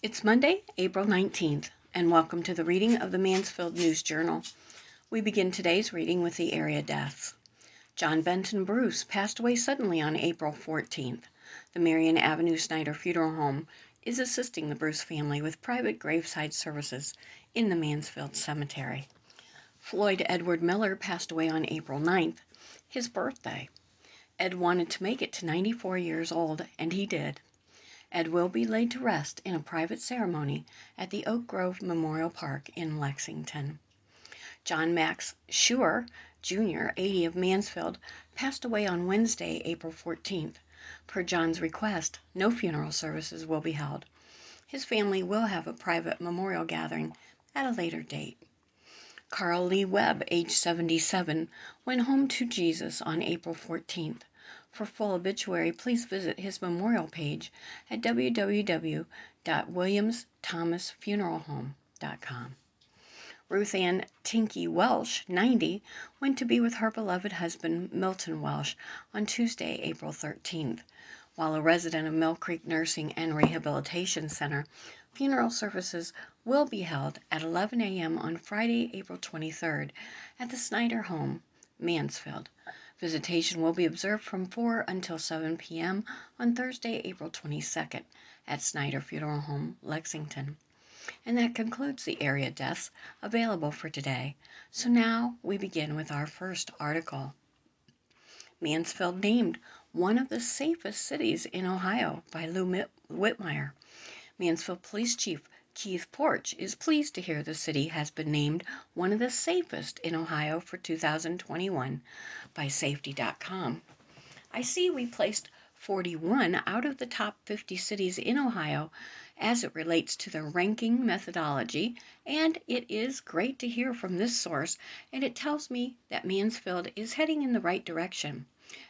It's Monday, April 19th, and welcome to the reading of the Mansfield News Journal. We begin today's reading with the area deaths. John Benton Bruce passed away suddenly on April 14th. The Marion Avenue Snyder Funeral Home is assisting the Bruce family with private graveside services in the Mansfield Cemetery. Floyd Edward Miller passed away on April 9th, his birthday. Ed wanted to make it to 94 years old, and he did. Ed will be laid to rest in a private ceremony at the Oak Grove Memorial Park in Lexington. John Max Schuer, Jr., 80 of Mansfield, passed away on Wednesday, April 14th. Per John's request, no funeral services will be held. His family will have a private memorial gathering at a later date. Carl Lee Webb, age 77, went home to Jesus on April 14th. For full obituary, please visit his memorial page at www.williamsthomasfuneralhome.com. Ruth Ann Tinky Welsh, 90, went to be with her beloved husband Milton Welsh on Tuesday, April 13th. While a resident of Mill Creek Nursing and Rehabilitation Center, funeral services will be held at 11 a.m. on Friday, April 23rd at the Snyder Home, Mansfield. Visitation will be observed from 4 until 7 p.m. on Thursday, April 22nd at Snyder Funeral Home, Lexington. And that concludes the area deaths available for today. So now we begin with our first article. Mansfield named one of the safest cities in Ohio by Lou Whitmire. Mansfield Police Chief Keith Porch is pleased to hear the city has been named one of the safest in Ohio for 2021 by Safety.com. I see we placed 41 out of the top 50 cities in Ohio as it relates to the ranking methodology, and it is great to hear from this source, and it tells me that Mansfield is heading in the right direction.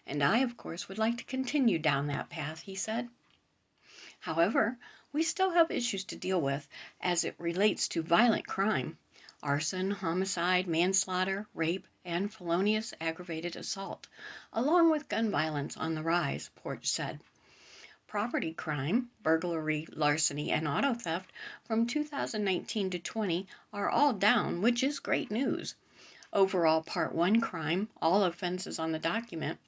And I, of course, would like to continue down that path, he said. However, we still have issues to deal with as it relates to violent crime. Arson, homicide, manslaughter, rape, and felonious aggravated assault, along with gun violence on the rise, Porch said. Property crime, burglary, larceny, and auto theft from 2019 to 20 are all down, which is great news. Overall Part 1 crime, all offenses on the document,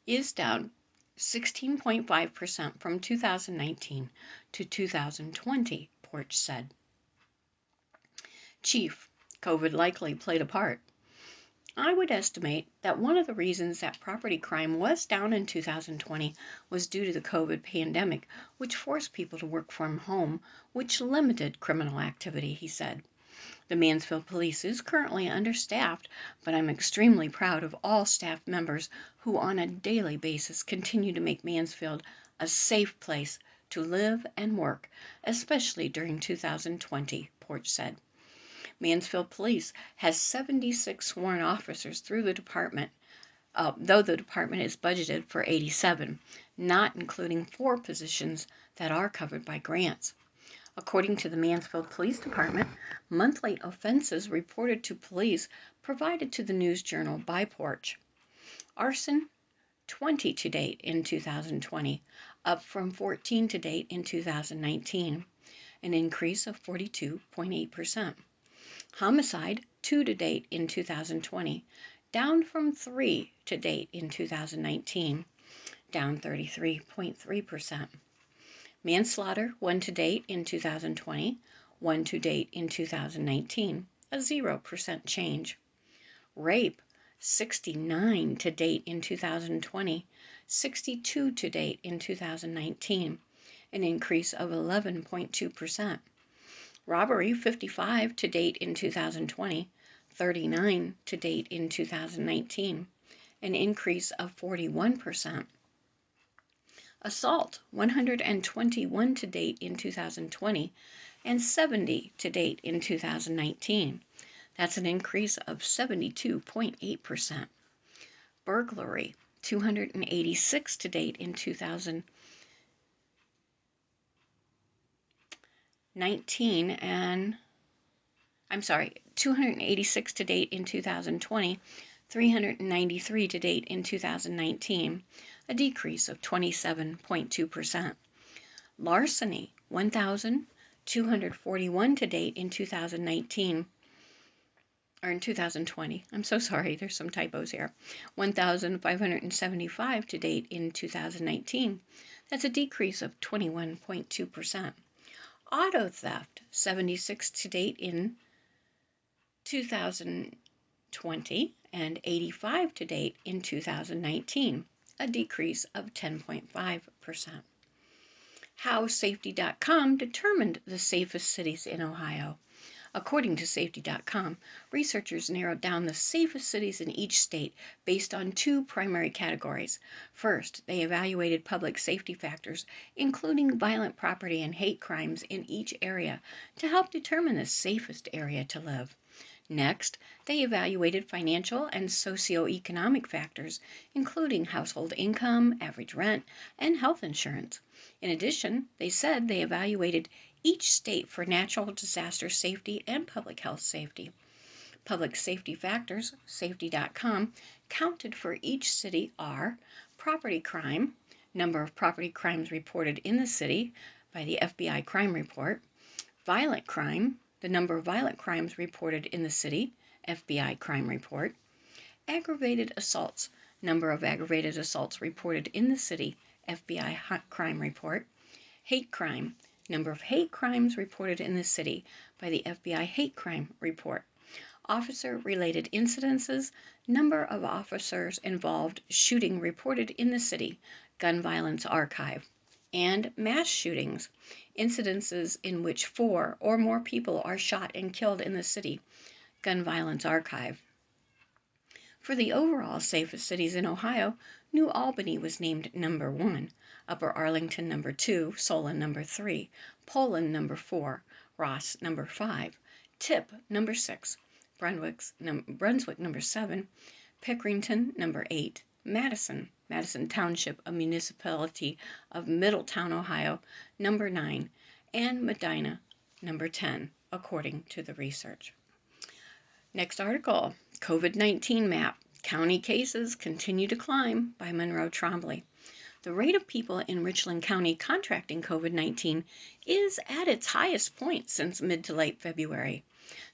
is down 16.5% from 2019 to 2020, Porch said. Chief, COVID likely played a part. I would estimate that one of the reasons that property crime was down in 2020 was due to the COVID pandemic, which forced people to work from home, which limited criminal activity, he said. The Mansfield Police is currently understaffed, but I'm extremely proud of all staff members who on a daily basis continue to make Mansfield a safe place to live and work, especially during 2020, Porch said. Mansfield Police has 76 sworn officers through the department, though the department is budgeted for 87, not including 4 positions that are covered by grants. According to the Mansfield Police Department, monthly offenses reported to police provided to the News Journal by Porch. Arson, 20 to date in 2020, up from 14 to date in 2019, an increase of 42.8%. Homicide, 2 to date in 2020, down from 3 to date in 2019, down 33.3%. Manslaughter, 1 to date in 2020, 1 to date in 2019, a 0% change. Rape, 69 to date in 2020, 62 to date in 2019, an increase of 11.2%. Robbery, 55 to date in 2020, 39 to date in 2019, an increase of 41%. Assault, 121 to date in 2020, and 70 to date in 2019. That's an increase of 72.8%. Burglary, 286 to date in 2019, and 286 to date in 2020, 393 to date in 2019, a decrease of 27.2%. Larceny, 1,000 241 to date in 2019. Or in 2020. I'm so sorry, there's some typos here. 1,575 to date in 2019. That's a decrease of 21.2%. Auto theft, 76 to date in 2020 and 85 to date in 2019, a decrease of 10.5%. How Safety.com determined the safest cities in Ohio. According to Safety.com, researchers narrowed down the safest cities in each state based on two primary categories. First, they evaluated public safety factors, including violent property and hate crimes in each area, to help determine the safest area to live. Next, they evaluated financial and socioeconomic factors, including household income, average rent, and health insurance. In addition, they said they evaluated each state for natural disaster safety and public health safety. Public safety factors, Safety.com, counted for each city are property crime, number of property crimes reported in the city by the FBI Crime Report, violent crime, the number of violent crimes reported in the city, FBI Crime Report, aggravated assaults, number of aggravated assaults reported in the city, FBI Crime Report, hate crime, number of hate crimes reported in the city by the FBI Hate Crime Report, officer-related incidences, number of officers involved shooting reported in the city, Gun Violence Archive, and mass shootings, incidences in which 4 or more people are shot and killed in the city, Gun Violence Archive. For the overall safest cities in Ohio, New Albany was named number 1, Upper Arlington number 2, Solon number 3, Poland number 4, Ross number 5, Tip number 6, Brunswick number 7, Pickerington number 8, Madison Township, a municipality of Middletown, Ohio, number 9, and Medina number 10, according to the research. Next article, COVID-19 map. County cases continue to climb, by Monroe Trombley. The rate of people in Richland County contracting COVID-19 is at its highest point since mid to late February.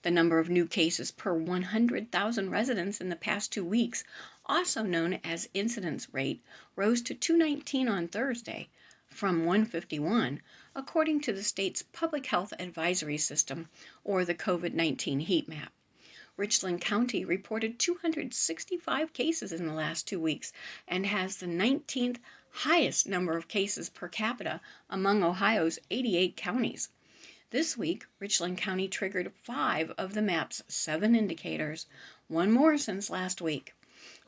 The number of new cases per 100,000 residents in the past 2 weeks, also known as incidence rate, rose to 219 on Thursday from 151, according to the state's Public Health Advisory System, or the COVID-19 heat map. Richland County reported 265 cases in the last 2 weeks and has the 19th highest number of cases per capita among Ohio's 88 counties. This week, Richland County triggered 5 of the map's 7 indicators, one more since last week.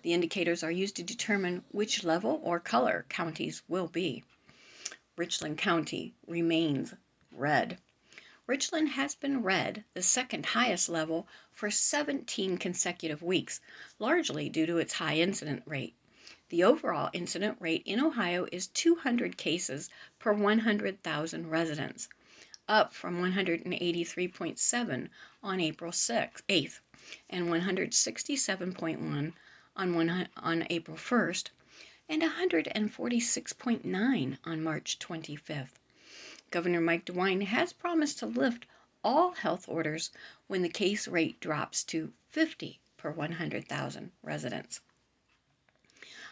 The indicators are used to determine which level or color counties will be. Richland County remains red. Richland has been red, the second highest level, for 17 consecutive weeks, largely due to its high incident rate. The overall incident rate in Ohio is 200 cases per 100,000 residents, up from 183.7 on April 8th and 167.1 on April 1st and 146.9 on March 25th. Governor Mike DeWine has promised to lift all health orders when the case rate drops to 50 per 100,000 residents.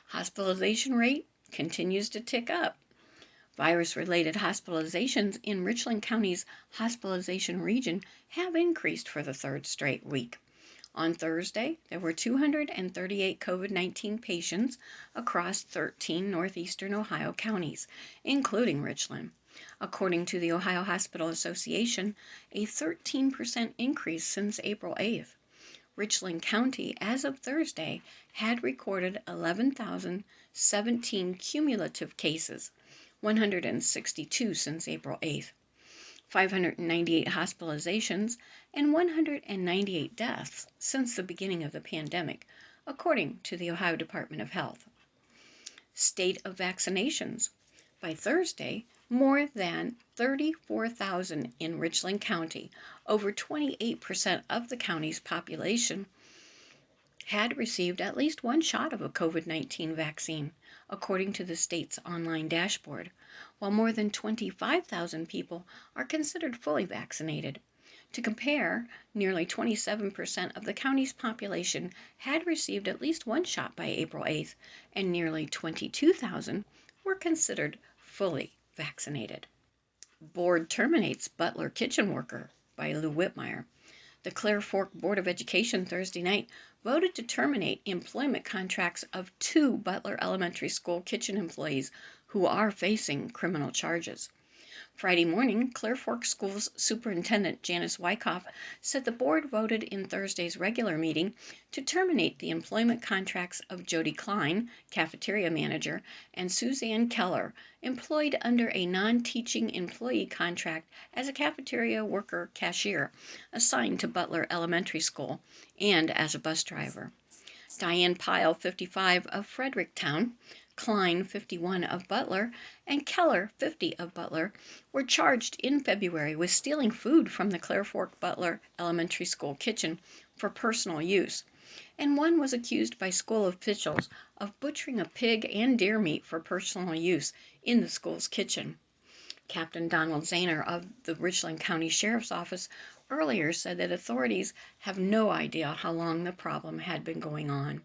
Hospitalization rate continues to tick up. Virus-related hospitalizations in Richland County's hospitalization region have increased for the third straight week. On Thursday, there were 238 COVID-19 patients across 13 northeastern Ohio counties, including Richland. According to the Ohio Hospital Association, a 13% increase since April 8th. Richland County, as of Thursday, had recorded 11,017 cumulative cases, 162 since April 8th, 598 hospitalizations, and 198 deaths since the beginning of the pandemic, according to the Ohio Department of Health. State of vaccinations. By Thursday, more than 34,000 in Richland County, over 28% of the county's population, had received at least one shot of a COVID-19 vaccine, according to the state's online dashboard. while more than 25,000 people are considered fully vaccinated. To compare, nearly 27% of the county's population had received at least one shot by April 8th, and nearly 22,000 were considered fully vaccinated. Board terminates Butler kitchen worker by Lou Whitmire. The Clear Fork Board of Education Thursday night voted to terminate employment contracts of 2 Butler Elementary School kitchen employees who are facing criminal charges. Friday morning, Clear Fork Schools Superintendent Janice Wyckoff said the board voted in Thursday's regular meeting to terminate the employment contracts of Jody Klein, cafeteria manager, and Suzanne Keller, employed under a non-teaching employee contract as a cafeteria worker cashier assigned to Butler Elementary School and as a bus driver. Diane Pyle, 55, of Fredericktown, Klein, 51, of Butler, and Keller, 50, of Butler, were charged in February with stealing food from the Clear Fork Butler Elementary School kitchen for personal use, and one was accused by school officials of butchering a pig and deer meat for personal use in the school's kitchen. Captain Donald Zahner of the Richland County Sheriff's Office earlier said that authorities have no idea how long the problem had been going on.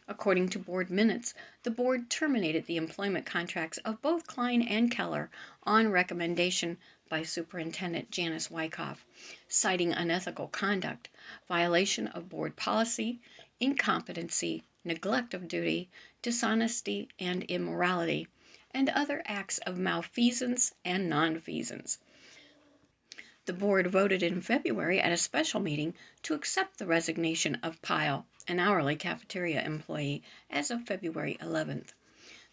According to board minutes, the board terminated the employment contracts of both Klein and Keller on recommendation by Superintendent Janice Wyckoff, citing unethical conduct, violation of board policy, incompetency, neglect of duty, dishonesty, and immorality, and other acts of malfeasance and nonfeasance. The board voted in February at a special meeting to accept the resignation of Pyle, an hourly cafeteria employee, as of February 11th.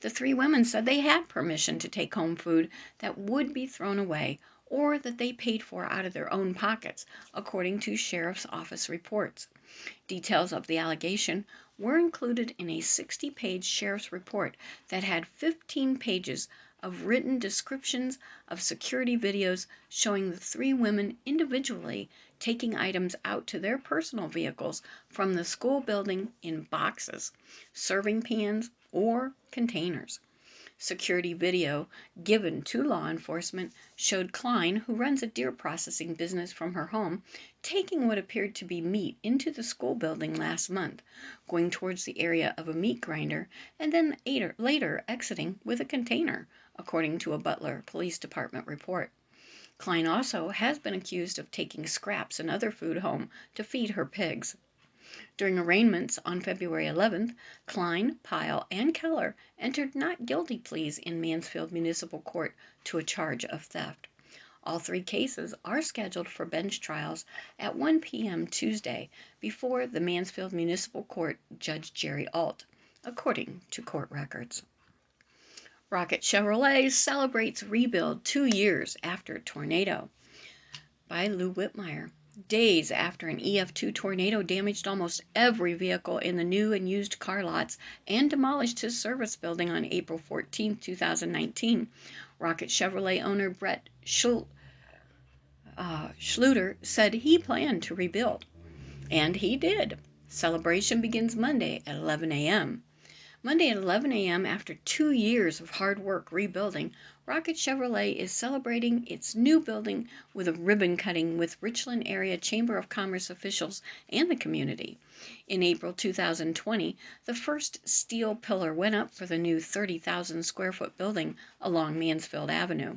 The 3 women said they had permission to take home food that would be thrown away or that they paid for out of their own pockets, according to Sheriff's Office reports. Details of the allegation were included in a 60-page sheriff's report that had 15 pages of written descriptions of security videos showing the 3 women individually taking items out to their personal vehicles from the school building in boxes, serving pans, or containers. Security video given to law enforcement showed Klein, who runs a deer processing business from her home, taking what appeared to be meat into the school building last month, going towards the area of a meat grinder, and then later exiting with a container, according to a Butler Police Department report. Klein also has been accused of taking scraps and other food home to feed her pigs. During arraignments on February 11th, Klein, Pyle, and Keller entered not guilty pleas in Mansfield Municipal Court to a charge of theft. All 3 cases are scheduled for bench trials at 1 p.m. Tuesday before the Mansfield Municipal Court Judge Jerry Alt, according to court records. Rocket Chevrolet celebrates rebuild 2 years after tornado, by Lou Whitmire. Days after an EF2 tornado damaged almost every vehicle in the new and used car lots and demolished his service building on April 14, 2019, Rocket Chevrolet owner Brett Schluter said he planned to rebuild. And he did. Celebration begins Monday at 11 a.m. Monday at 11 a.m., after 2 years of hard work rebuilding, Rocket Chevrolet is celebrating its new building with a ribbon cutting with Richland Area Chamber of Commerce officials and the community. In April 2020, the first steel pillar went up for the new 30,000 square foot building along Mansfield Avenue.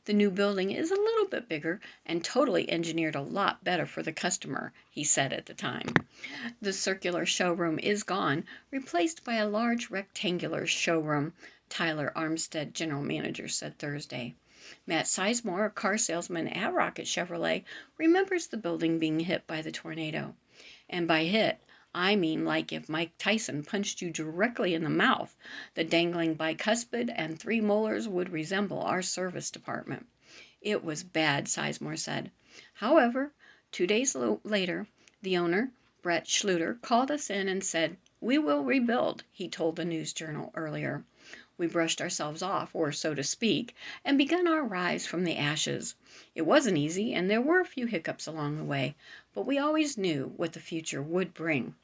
The new building is a little bit bigger and totally engineered a lot better for the customer, he said at the time. The circular showroom is gone, replaced by a large rectangular showroom, Tyler Armstead, general manager, said Thursday. Matt Sizemore, a car salesman at Rocket Chevrolet, remembers the building being hit by the tornado. And by hit, I mean like if Mike Tyson punched you directly in the mouth. The dangling bicuspid and 3 molars would resemble our service department. It was bad, Sizemore said. However, 2 days later, the owner, Brett Schluter, called us in and said, "We will rebuild," he told the News Journal earlier. We brushed ourselves off, or so to speak, and begun our rise from the ashes. It wasn't easy, and there were a few hiccups along the way, but we always knew what the future would bring.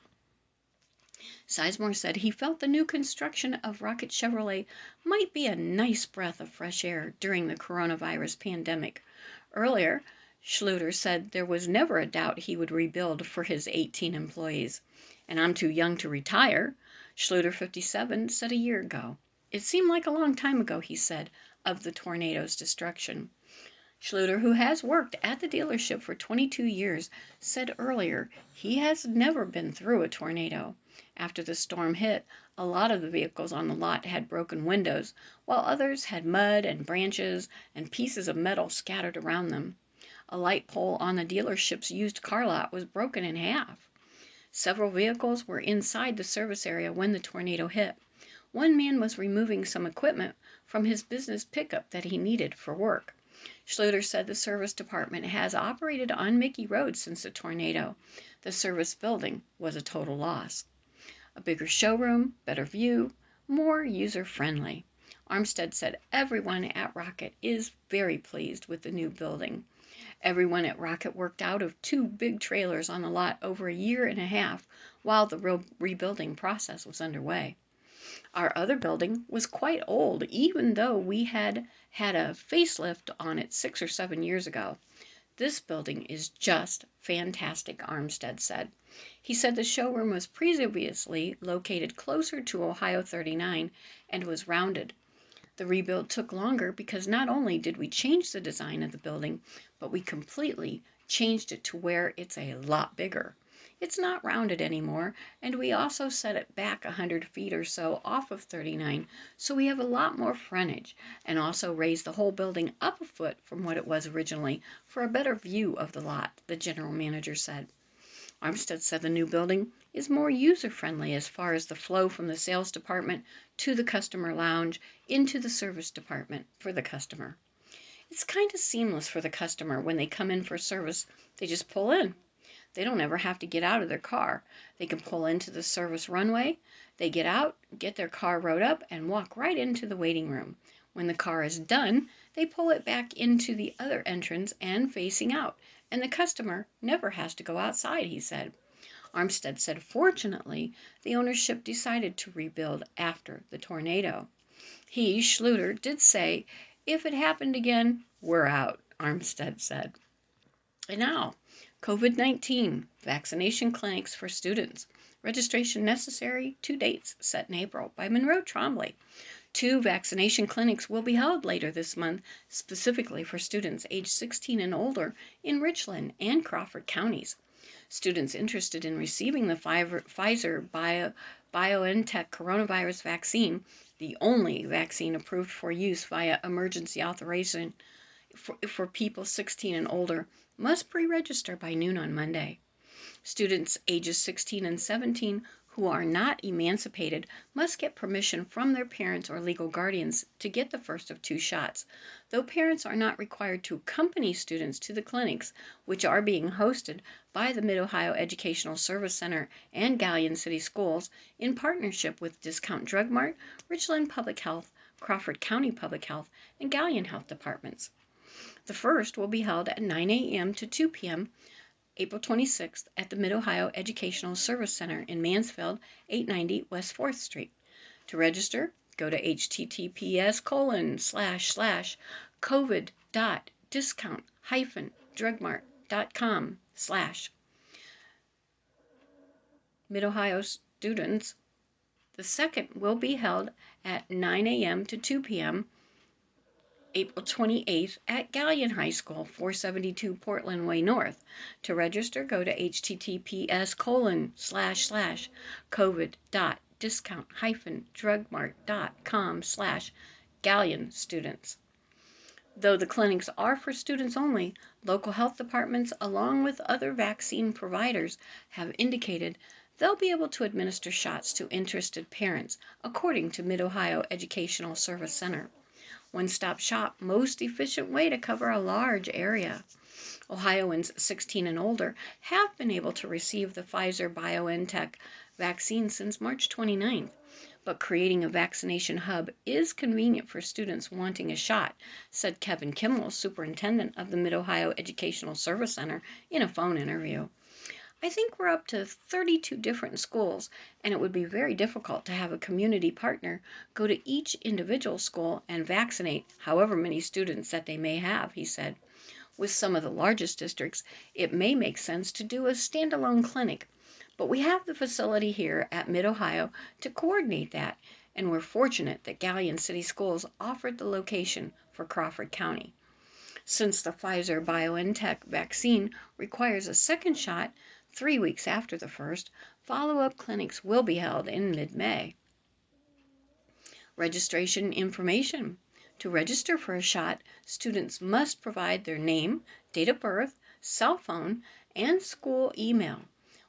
Sizemore said he felt the new construction of Rocket Chevrolet might be a nice breath of fresh air during the coronavirus pandemic. Earlier, Schluter said there was never a doubt he would rebuild for his 18 employees. And I'm too young to retire, Schluter, 57, said a year ago. It seemed like a long time ago, he said, of the tornado's destruction. Schluter, who has worked at the dealership for 22 years, said earlier he has never been through a tornado. After the storm hit, a lot of the vehicles on the lot had broken windows, while others had mud and branches and pieces of metal scattered around them. A light pole on the dealership's used car lot was broken in half. Several vehicles were inside the service area when the tornado hit. One man was removing some equipment from his business pickup that he needed for work. Schluter said the service department has operated on Mickey Road since the tornado. The service building was a total loss. A bigger showroom, better view, more user-friendly. Armstead said everyone at Rocket is very pleased with the new building. Everyone at Rocket worked out of 2 big trailers on the lot over a year and a half while the rebuilding process was underway. Our other building was quite old, even though we had had a facelift on it 6 or 7 years ago. This building is just fantastic, Armstead said. He said the showroom was previously located closer to Ohio 39 and was rounded. The rebuild took longer because not only did we change the design of the building, but we completely changed it to where it's a lot bigger. It's not rounded anymore, and we also set it back 100 feet or so off of 39, so we have a lot more frontage, and also raised the whole building up a foot from what it was originally for a better view of the lot, the general manager said. Armstead said the new building is more user-friendly as far as the flow from the sales department to the customer lounge into the service department for the customer. It's kind of seamless for the customer when they come in for service. They just pull in. They don't ever have to get out of their car. They can pull into the service runway. They get out, get their car rode up, and walk right into the waiting room. When the car is done, they pull it back into the other entrance and facing out, and the customer never has to go outside, he said. Armstead said fortunately, the ownership decided to rebuild after the tornado. He, Schluter, did say, if it happened again, we're out, Armstead said. And now, COVID-19 vaccination clinics for students. Registration necessary, 2 dates set in April by Monroe Trombley. 2 vaccination clinics will be held later this month, specifically for students aged 16 and older in Richland and Crawford counties. Students interested in receiving the Pfizer BioNTech coronavirus vaccine, the only vaccine approved for use via emergency authorization for people 16 and older, must pre-register by noon on Monday. Students ages 16 and 17 who are not emancipated must get permission from their parents or legal guardians to get the first of 2 shots, though parents are not required to accompany students to the clinics, which are being hosted by the Mid-Ohio Educational Service Center and Galion City Schools in partnership with Discount Drug Mart, Richland Public Health, Crawford County Public Health, and Galion Health Departments. The first will be held at 9 a.m. to 2 p.m. April 26th at the Mid-Ohio Educational Service Center in Mansfield, 890 West 4th Street. To register, go to https://covid.discount-drugmart.com/ Mid-Ohio students. The second will be held at 9 a.m. to 2 p.m. April 28th at Galion High School, 472 Portland Way North. To register, go to https://covid.discount-drugmart.com/Galion students. Though the clinics are for students only, local health departments, along with other vaccine providers, have indicated they'll be able to administer shots to interested parents, according to Mid-Ohio Educational Service Center. One-stop shop, most efficient way to cover a large area. Ohioans 16 and older have been able to receive the Pfizer BioNTech vaccine since March 29th, but creating a vaccination hub is convenient for students wanting a shot, said Kevin Kimmel, superintendent of the Mid-Ohio Educational Service Center, in a phone interview. I think we're up to 32 different schools, and it would be very difficult to have a community partner go to each individual school and vaccinate however many students that they may have, he said. With some of the largest districts, it may make sense to do a standalone clinic, but we have the facility here at Mid-Ohio to coordinate that, and we're fortunate that Galion City Schools offered the location for Crawford County. Since the Pfizer-BioNTech vaccine requires a second shot 3 weeks after the first, follow-up clinics will be held in mid-May. Registration information. To register for a shot, students must provide their name, date of birth, cell phone, and school email.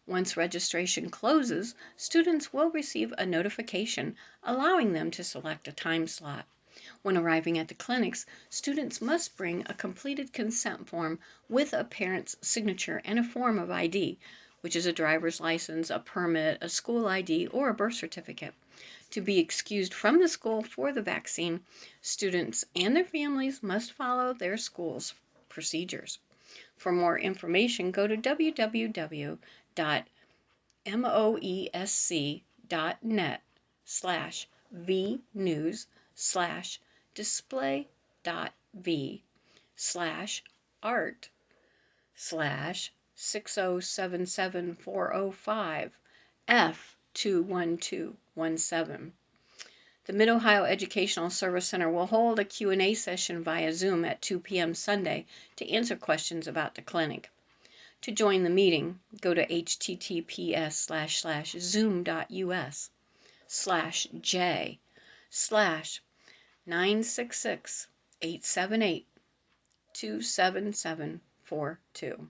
Once registration closes, students will receive a notification allowing them to select a time slot. When arriving at the clinics, students must bring a completed consent form with a parent's signature and a form of ID, which is a driver's license, a permit, a school ID, or a birth certificate. To be excused from the school for the vaccine, students and their families must follow their school's procedures. For more information, go to www.moec.net/v-news/display.v/art/6077405F21217. The Mid-Ohio Educational Service Center will hold a Q&A session via Zoom at 2 p.m. Sunday to answer questions about the clinic. To join the meeting, go to https://zoom.us/j/966-878-27742.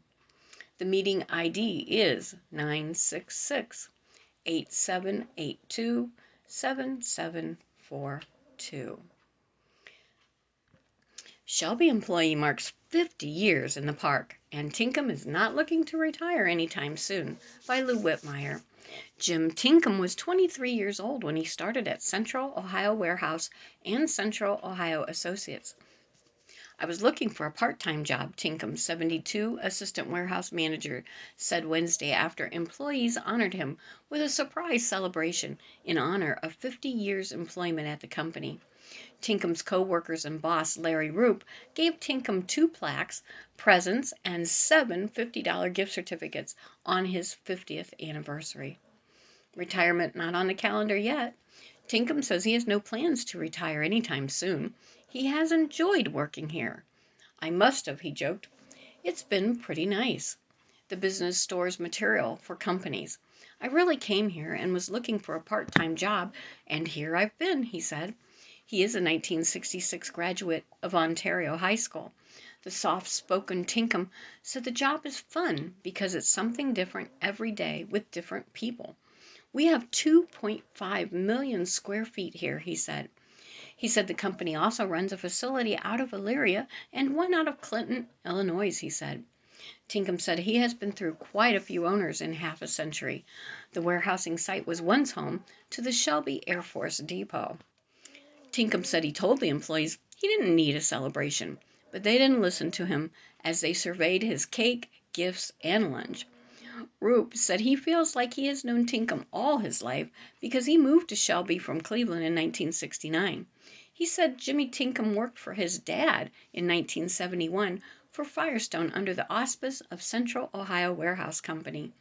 The meeting ID is 966-8782-7742. Shelby employee marks 50 years in the park, and Tinkham is not looking to retire anytime soon, by Lou Whitmire. Jim Tinkham was 23 years old when he started at Central Ohio Warehouse and Central Ohio Associates. I was looking for a part-time job, Tinkham, 72, assistant warehouse manager, said Wednesday after employees honored him with a surprise celebration in honor of 50 years employment at the company. Tinkham's co-workers and boss, Larry Roop, gave Tinkham 2 plaques, presents, and 7 $50 gift certificates on his 50th anniversary. Retirement not on the calendar yet. Tinkham says he has no plans to retire anytime soon. He has enjoyed working here. I must have, he joked. It's been pretty nice. The business stores material for companies. I really came here and was looking for a part-time job, and here I've been, he said. He is a 1966 graduate of Ontario High School. The soft-spoken Tinkham said the job is fun because it's something different every day with different people. We have 2.5 million square feet here, he said. He said the company also runs a facility out of Elyria and one out of Clinton, Illinois, he said. Tinkham said he has been through quite a few owners in half a century. The warehousing site was once home to the Shelby Air Force Depot. Tinkham said he told the employees he didn't need a celebration, but they didn't listen to him as they surveyed his cake, gifts, and lunch. Roop said he feels like he has known Tinkham all his life because he moved to Shelby from Cleveland in 1969. He said Jimmy Tinkham worked for his dad in 1971 for Firestone under the auspice of Central Ohio Warehouse Company.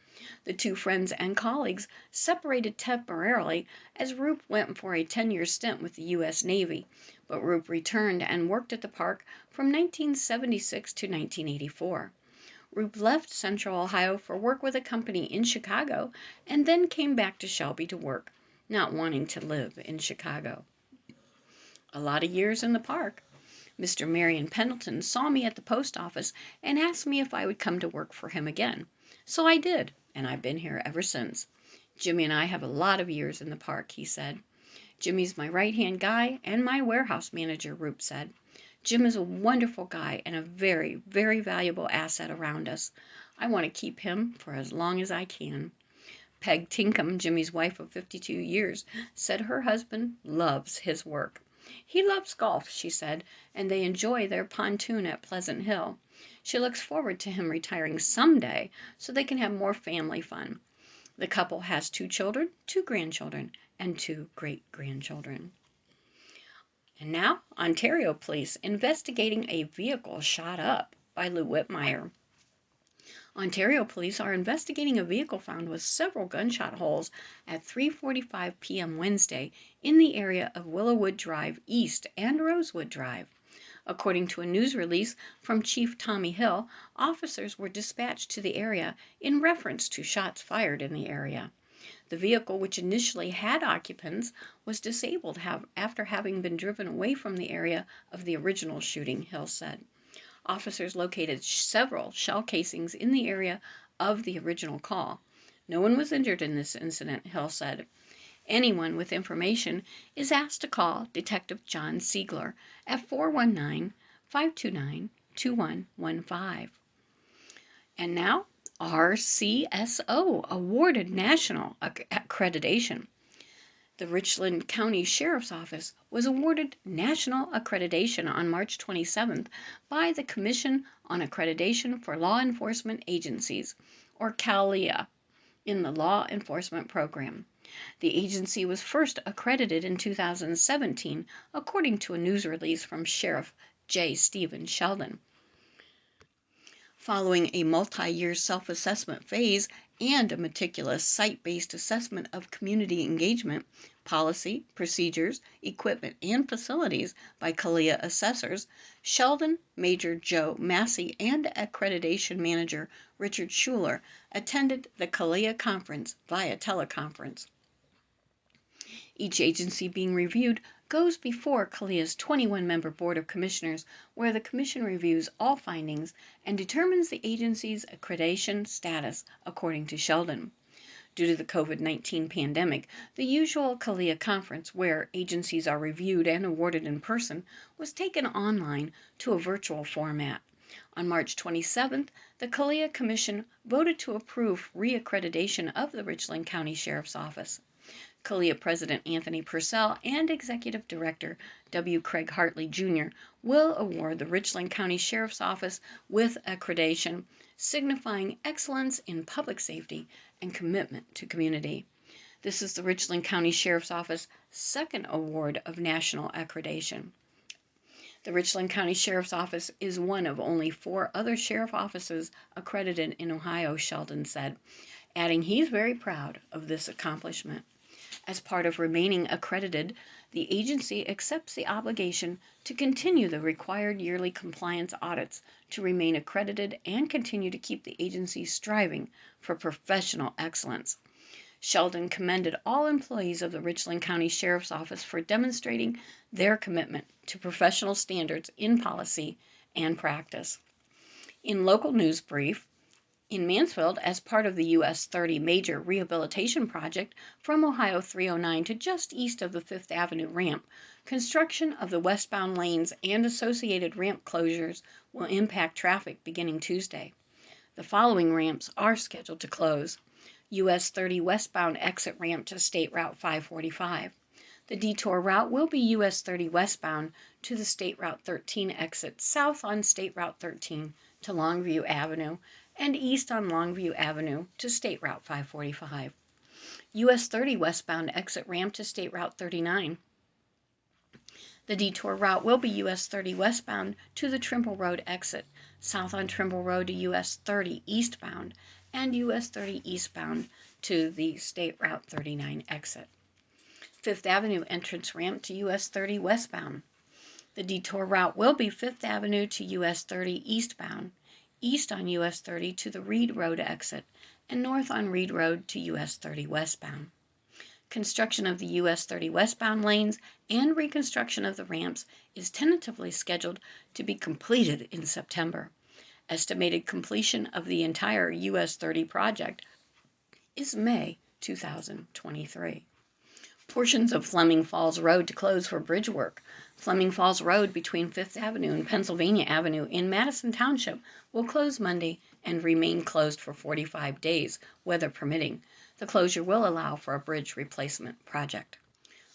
The two friends and colleagues separated temporarily as Roop went for a 10-year stint with the U.S. Navy, but Roop returned and worked at the park from 1976 to 1984. Roop left Central Ohio for work with a company in Chicago and then came back to Shelby to work, not wanting to live in Chicago. A lot of years in the park. Mr. Marion Pendleton saw me at the post office and asked me if I would come to work for him again. So I did, and I've been here ever since. Jimmy and I have a lot of years in the park, he said. Jimmy's my right-hand guy and my warehouse manager, Roop said. Jim is a wonderful guy and a very, very valuable asset around us. I want to keep him for as long as I can. Peg Tinkham, Jimmy's wife of 52 years, said her husband loves his work. He loves golf, she said, and they enjoy their pontoon at Pleasant Hill. She looks forward to him retiring someday so they can have more family fun. The couple has 2 children, 2 grandchildren, and 2 great-grandchildren. And now, Ontario Police investigating a vehicle shot up, by Lou Whitmire. Ontario Police are investigating a vehicle found with several gunshot holes at 3:45 p.m. Wednesday in the area of Willowwood Drive East and Rosewood Drive. According to a news release from Chief Tommy Hill, officers were dispatched to the area in reference to shots fired in the area. The vehicle, which initially had occupants, was disabled after having been driven away from the area of the original shooting, Hill said. Officers located several shell casings in the area of the original call. No one was injured in this incident, Hill said. Anyone with information is asked to call Detective John Siegler at 419-529-2115. And now, RCSO awarded national accreditation. The Richland County Sheriff's Office was awarded national accreditation on March 27th by the Commission on Accreditation for Law Enforcement Agencies, or CALEA, in the Law Enforcement Program. The agency was first accredited in 2017, according to a news release from Sheriff J. Stephen Sheldon. Following a multi-year self-assessment phase and a meticulous site-based assessment of community engagement, policy, procedures, equipment, and facilities by CALEA assessors, Sheldon, Major Joe Massey, and Accreditation Manager Richard Schuler attended the CALEA conference via teleconference. Each agency being reviewed goes before CALEA's 21-member Board of Commissioners, where the Commission reviews all findings and determines the agency's accreditation status, according to Sheldon. Due to the COVID-19 pandemic, the usual CALEA conference, where agencies are reviewed and awarded in person, was taken online to a virtual format. On March 27th, the CALEA Commission voted to approve reaccreditation of the Richland County Sheriff's Office. CALEA President Anthony Purcell and Executive Director W. Craig Hartley Jr. will award the Richland County Sheriff's Office with accreditation, signifying excellence in public safety and commitment to community. This is the Richland County Sheriff's Office's second award of national accreditation. The Richland County Sheriff's Office is one of only 4 other sheriff offices accredited in Ohio, Sheldon said, adding he's very proud of this accomplishment. As part of remaining accredited, the agency accepts the obligation to continue the required yearly compliance audits to remain accredited and continue to keep the agency striving for professional excellence. Sheldon commended all employees of the Richland County Sheriff's Office for demonstrating their commitment to professional standards in policy and practice. In local news brief, in Mansfield, as part of the US 30 major rehabilitation project from Ohio 309 to just east of the 5th Avenue ramp, construction of the westbound lanes and associated ramp closures will impact traffic beginning Tuesday. The following ramps are scheduled to close: US 30 westbound exit ramp to State Route 545. The detour route will be US 30 westbound to the State Route 13 exit south on State Route 13 to Longview Avenue, and east on Longview Avenue to State Route 545. US 30 westbound exit ramp to State Route 39. The detour route will be US 30 westbound to the Trimble Road exit, south on Trimble Road to US 30 eastbound, and US 30 eastbound to the State Route 39 exit. 5th Avenue entrance ramp to US 30 westbound. The detour route will be 5th Avenue to US 30 eastbound, east on US 30 to the Reed Road exit, and north on Reed Road to US 30 westbound. Construction of the US 30 westbound lanes and reconstruction of the ramps is tentatively scheduled to be completed in September. Estimated completion of the entire US 30 project is May 2023. Portions of Fleming Falls Road to close for bridge work. Fleming Falls Road between 5th Avenue and Pennsylvania Avenue in Madison Township will close Monday and remain closed for 45 days, weather permitting. The closure will allow for a bridge replacement project.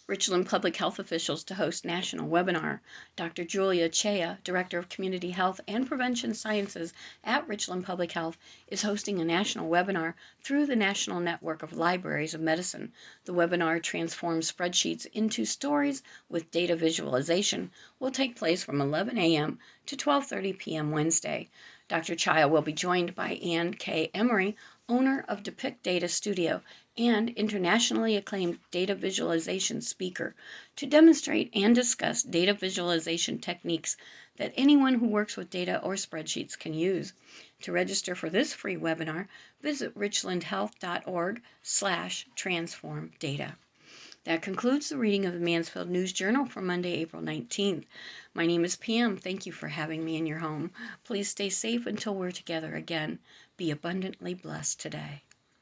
Richland Public Health officials to host national webinar. Dr. Julia Chea, Director of Community Health and Prevention Sciences at Richland Public Health, is hosting a national webinar through the National Network of Libraries of Medicine. The webinar Transforms Spreadsheets into Stories with Data Visualization will take place from 11 a.m. to 12:30 p.m. Wednesday. Dr. Chea will be joined by Ann K. Emery, owner of Depict Data Studio and internationally acclaimed data visualization speaker, to demonstrate and discuss data visualization techniques that anyone who works with data or spreadsheets can use. To register for this free webinar, visit richlandhealth.org/transformdata. That concludes the reading of the Mansfield News Journal for Monday, April 19th. My name is Pam. Thank you for having me in your home. Please stay safe until we're together again. Be abundantly blessed today.